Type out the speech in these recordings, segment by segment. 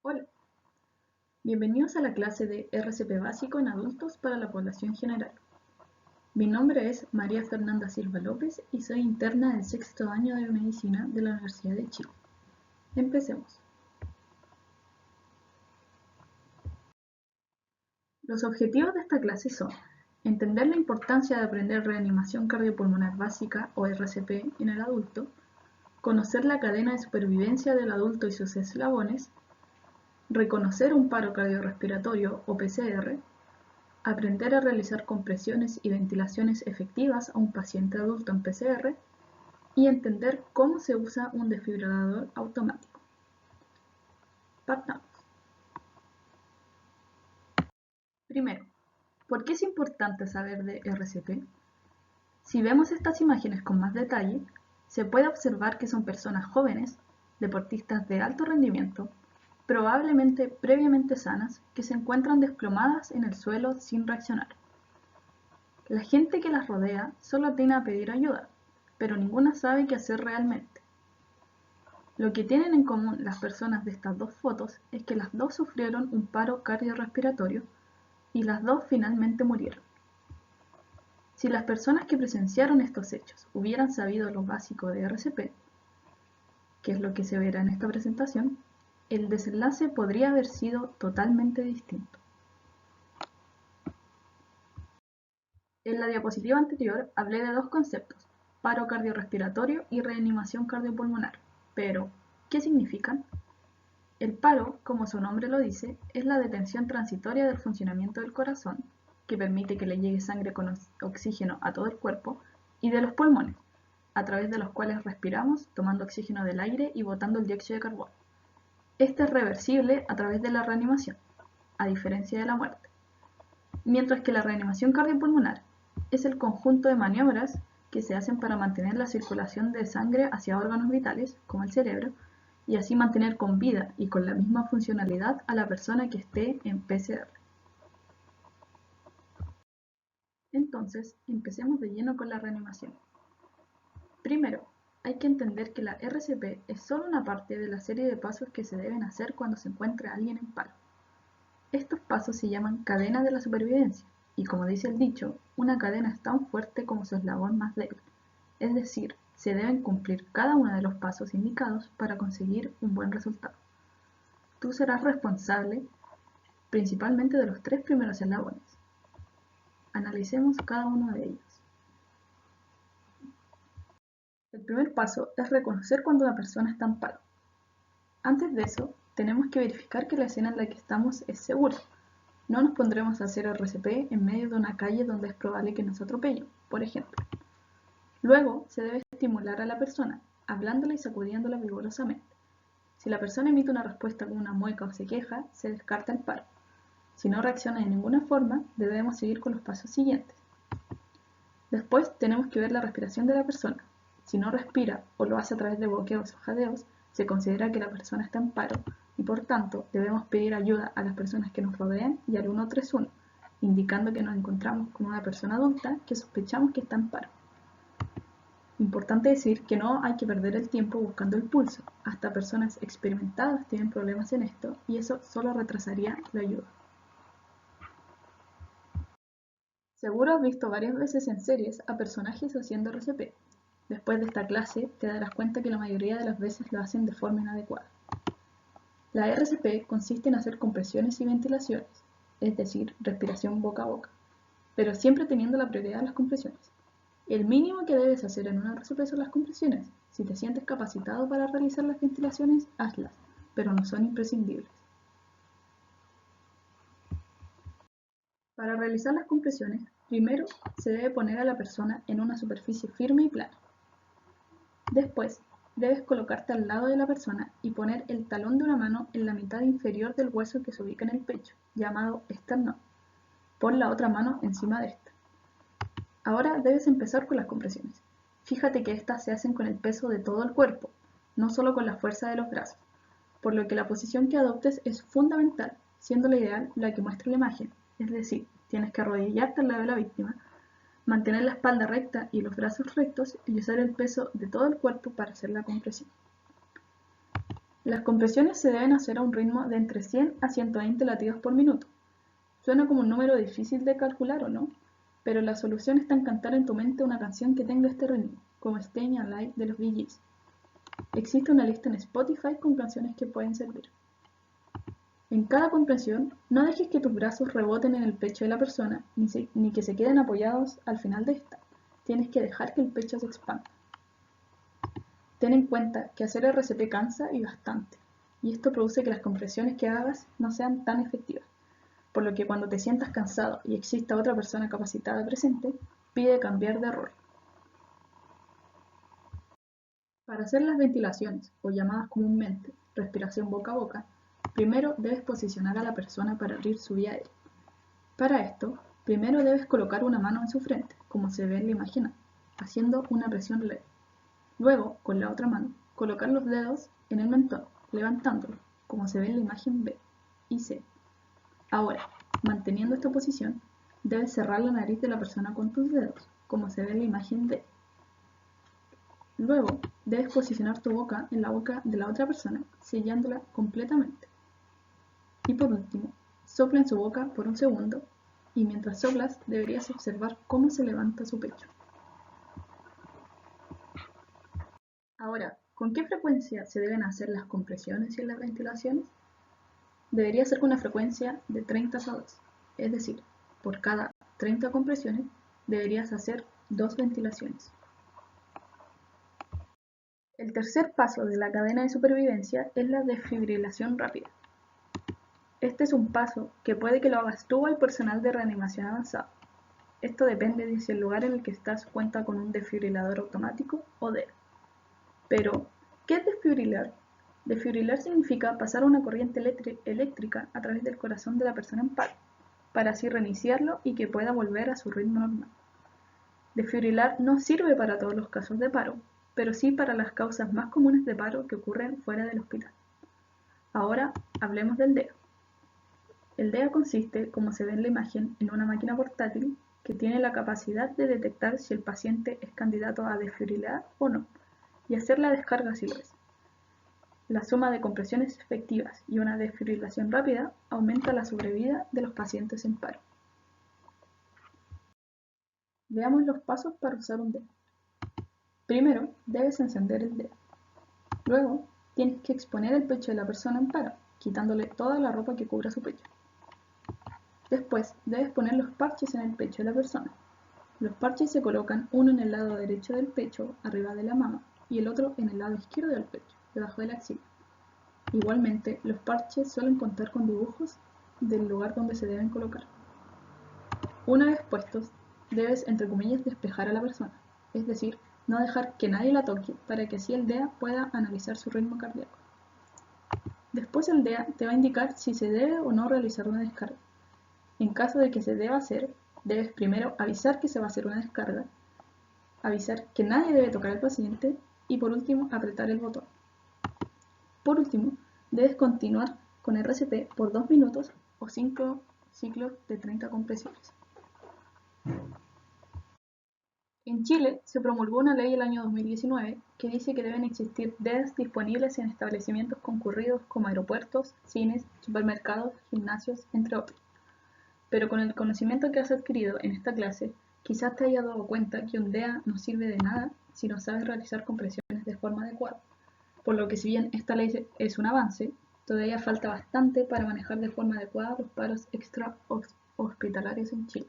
Hola, bienvenidos a la clase de RCP básico en adultos para la población general. Mi nombre es María Fernanda Silva López y soy interna del sexto año de Medicina de la Universidad de Chile. Empecemos. Los objetivos de esta clase son entender la importancia de aprender reanimación cardiopulmonar básica o RCP en el adulto, conocer la cadena de supervivencia del adulto y sus eslabones, reconocer un paro cardiorrespiratorio o PCR, aprender a realizar compresiones y ventilaciones efectivas a un paciente adulto en PCR y entender cómo se usa un desfibrilador automático. Partamos. Primero, ¿por qué es importante saber de RCP? Si vemos estas imágenes con más detalle, se puede observar que son personas jóvenes, deportistas de alto rendimiento, probablemente previamente sanas, que se encuentran desplomadas en el suelo sin reaccionar. La gente que las rodea solo atiende a pedir ayuda, pero ninguna sabe qué hacer realmente. Lo que tienen en común las personas de estas dos fotos es que las dos sufrieron un paro cardiorrespiratorio y las dos finalmente murieron. Si las personas que presenciaron estos hechos hubieran sabido lo básico de RCP, que es lo que se verá en esta presentación, el desenlace podría haber sido totalmente distinto. En la diapositiva anterior hablé de dos conceptos, paro cardiorrespiratorio y reanimación cardiopulmonar, pero ¿qué significan? El paro, como su nombre lo dice, es la detención transitoria del funcionamiento del corazón, que permite que le llegue sangre con oxígeno a todo el cuerpo, y de los pulmones, a través de los cuales respiramos, tomando oxígeno del aire y botando el dióxido de carbono. Este es reversible a través de la reanimación, a diferencia de la muerte. Mientras que la reanimación cardiopulmonar es el conjunto de maniobras que se hacen para mantener la circulación de sangre hacia órganos vitales, como el cerebro, y así mantener con vida y con la misma funcionalidad a la persona que esté en PCR. Entonces, empecemos de lleno con la reanimación. Primero, hay que entender que la RCP es solo una parte de la serie de pasos que se deben hacer cuando se encuentra alguien en paro. Estos pasos se llaman cadena de la supervivencia, y como dice el dicho, una cadena es tan fuerte como su eslabón más débil. Es decir, se deben cumplir cada uno de los pasos indicados para conseguir un buen resultado. Tú serás responsable principalmente de los tres primeros eslabones. Analicemos cada uno de ellos. El primer paso es reconocer cuando la persona está en paro. Antes de eso, tenemos que verificar que la escena en la que estamos es segura. No nos pondremos a hacer RCP en medio de una calle donde es probable que nos atropellen, por ejemplo. Luego, se debe estimular a la persona, hablándola y sacudiéndola vigorosamente. Si la persona emite una respuesta con una mueca o se queja, se descarta el paro. Si no reacciona de ninguna forma, debemos seguir con los pasos siguientes. Después tenemos que ver la respiración de la persona. Si no respira o lo hace a través de boqueos o jadeos, se considera que la persona está en paro y por tanto debemos pedir ayuda a las personas que nos rodean y al 131, indicando que nos encontramos con una persona adulta que sospechamos que está en paro. Importante decir que no hay que perder el tiempo buscando el pulso. Hasta personas experimentadas tienen problemas en esto y eso solo retrasaría la ayuda. Seguro has visto varias veces en series a personajes haciendo RCP. Después de esta clase te darás cuenta que la mayoría de las veces lo hacen de forma inadecuada. La RCP consiste en hacer compresiones y ventilaciones, es decir, respiración boca a boca, pero siempre teniendo la prioridad de las compresiones. El mínimo que debes hacer en una RCP son las compresiones. Si te sientes capacitado para realizar las ventilaciones, hazlas, pero no son imprescindibles. Para realizar las compresiones, primero se debe poner a la persona en una superficie firme y plana. Después, debes colocarte al lado de la persona y poner el talón de una mano en la mitad inferior del hueso que se ubica en el pecho, llamado esternón. Pon la otra mano encima de esta. Ahora debes empezar con las compresiones. Fíjate que estas se hacen con el peso de todo el cuerpo, no solo con la fuerza de los brazos, por lo que la posición que adoptes es fundamental, siendo la ideal la que muestra la imagen, es decir, tienes que arrodillarte al lado de la víctima, mantener la espalda recta y los brazos rectos y usar el peso de todo el cuerpo para hacer la compresión. Las compresiones se deben hacer a un ritmo de entre 100 a 120 latidos por minuto. Suena como un número difícil de calcular, ¿o no? Pero la solución está en cantar en tu mente una canción que tenga este ritmo, como Staying Alive de los Bee Gees. Existe una lista en Spotify con canciones que pueden servir. En cada compresión, no dejes que tus brazos reboten en el pecho de la persona, ni que se queden apoyados al final de esta. Tienes que dejar que el pecho se expanda. Ten en cuenta que hacer RCP cansa y bastante, y esto produce que las compresiones que hagas no sean tan efectivas, por lo que cuando te sientas cansado y exista otra persona capacitada presente, pide cambiar de rol. Para hacer las ventilaciones, o llamadas comúnmente respiración boca a boca, primero debes posicionar a la persona para abrir su vía aérea. Para esto, primero debes colocar una mano en su frente, como se ve en la imagen A, haciendo una presión leve. Luego, con la otra mano, colocar los dedos en el mentón, levantándolo, como se ve en la imagen B y C. Ahora, manteniendo esta posición, debes cerrar la nariz de la persona con tus dedos, como se ve en la imagen D. Luego, debes posicionar tu boca en la boca de la otra persona, sellándola completamente. Y por último, sopla en su boca por un segundo, y mientras soplas deberías observar cómo se levanta su pecho. Ahora, ¿con qué frecuencia se deben hacer las compresiones y las ventilaciones? Debería ser con una frecuencia de 30 a 2, es decir, por cada 30 compresiones deberías hacer 2 ventilaciones. El tercer paso de la cadena de supervivencia es la desfibrilación rápida. Este es un paso que puede que lo hagas tú o el personal de reanimación avanzado. Esto depende de si el lugar en el que estás cuenta con un desfibrilador automático o DEA. Pero, ¿qué es desfibrilar? Desfibrilar significa pasar una corriente eléctrica a través del corazón de la persona en paro, para así reiniciarlo y que pueda volver a su ritmo normal. Desfibrilar no sirve para todos los casos de paro, pero sí para las causas más comunes de paro que ocurren fuera del hospital. Ahora hablemos del DEA. El DEA consiste, como se ve en la imagen, en una máquina portátil que tiene la capacidad de detectar si el paciente es candidato a desfibrilar o no, y hacer la descarga si lo es. La suma de compresiones efectivas y una desfibrilación rápida aumenta la sobrevida de los pacientes en paro. Veamos los pasos para usar un DEA. Primero, debes encender el DEA. Luego, tienes que exponer el pecho de la persona en paro, quitándole toda la ropa que cubra su pecho. Después, debes poner los parches en el pecho de la persona. Los parches se colocan uno en el lado derecho del pecho, arriba de la mama, y el otro en el lado izquierdo del pecho, debajo de la axila. Igualmente, los parches suelen contar con dibujos del lugar donde se deben colocar. Una vez puestos, debes, entre comillas, despejar a la persona, es decir, no dejar que nadie la toque para que así el DEA pueda analizar su ritmo cardíaco. Después el DEA te va a indicar si se debe o no realizar una descarga. En caso de que se deba hacer, debes primero avisar que se va a hacer una descarga, avisar que nadie debe tocar al paciente y por último apretar el botón. Por último, debes continuar con RCP por 2 minutos o 5 ciclos de 30 compresiones. En Chile se promulgó una ley el año 2019 que dice que deben existir DEAs disponibles en establecimientos concurridos como aeropuertos, cines, supermercados, gimnasios, entre otros. Pero con el conocimiento que has adquirido en esta clase, quizás te hayas dado cuenta que un DEA no sirve de nada si no sabes realizar compresiones de forma adecuada. Por lo que si bien esta ley es un avance, todavía falta bastante para manejar de forma adecuada los paros extrahospitalarios en Chile.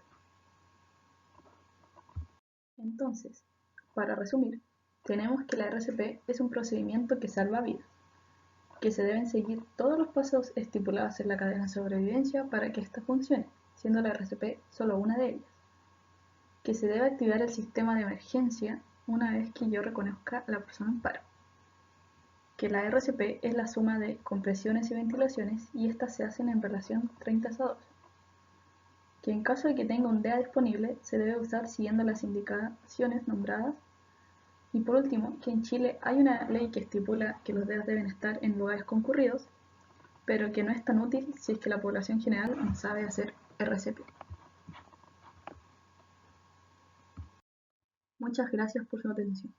Entonces, para resumir, tenemos que la RCP es un procedimiento que salva vidas, que se deben seguir todos los pasos estipulados en la cadena de sobrevivencia para que ésta funcione, siendo la RCP solo una de ellas, que se debe activar el sistema de emergencia una vez que yo reconozca a la persona en paro, que la RCP es la suma de compresiones y ventilaciones y estas se hacen en relación 30 a 2, que en caso de que tenga un DEA disponible se debe usar siguiendo las indicaciones nombradas. Y por último, que en Chile hay una ley que estipula que los DEAs deben estar en lugares concurridos, pero que no es tan útil si es que la población general no sabe hacer RCP. Muchas gracias por su atención.